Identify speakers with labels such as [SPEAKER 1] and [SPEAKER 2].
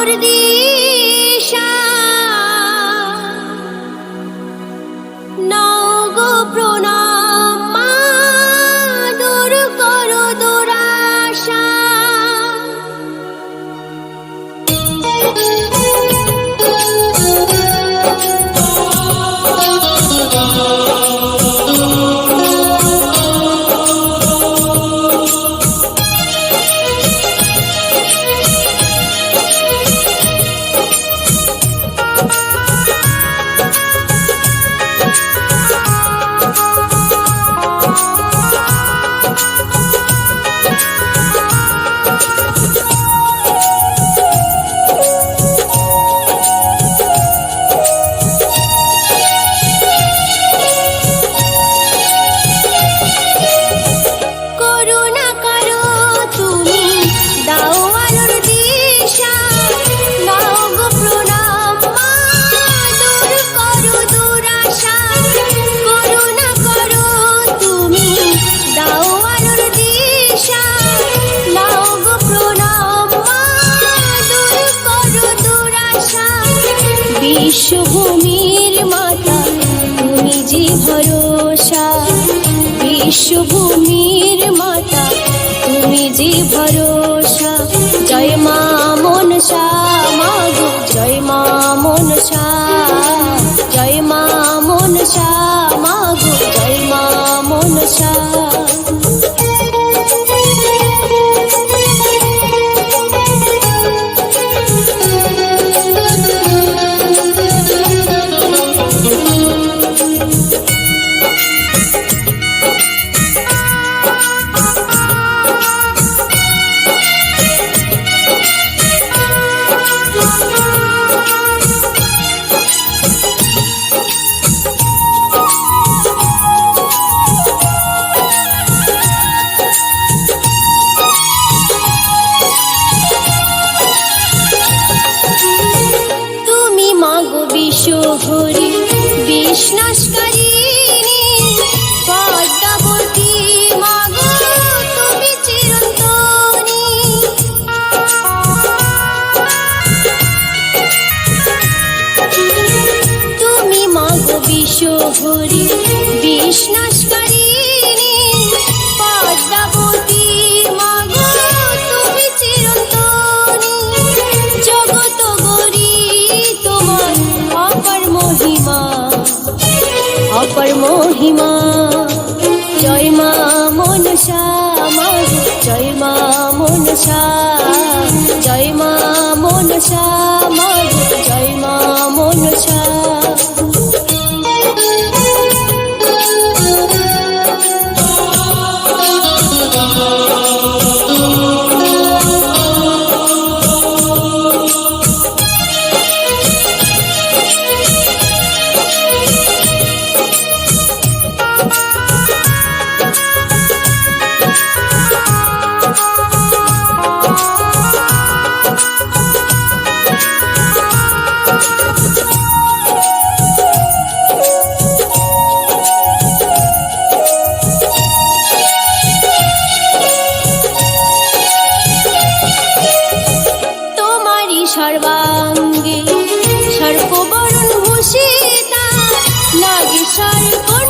[SPEAKER 1] আলোর দিশা নাও গো প্রণাম মা, দূর করো দুরাশা। বিশ্বভূমির মাতা তুমি যে ভরসা, বিশ্বভূমির মাতা তুমি যে ভরসা। জয় মা মনসা মাগো, জয় মা মনসা, জয় মা মনসা মাগো, জয় মা মনসা। বিশ্বহরি বিষ্ণাসকারিণী পদ্মাবতী মাগো তুমি চিরন্তনী। তুমি মাগো বিশ্বহরি বিষ্ণাসকারিণী পদ্মাবতী মাগো তুমি চিরন্তনী। জগত গরি তোমার অপর মহিমা, অপর মহিমা। জয় মা মনসা মাগো, জয় মা মনসা, জয় মা মনসা মাগো, জয় মা মনসা। সর্বাঙ্গে সর্পবরণ ভূষিতা নাগেশ্বর।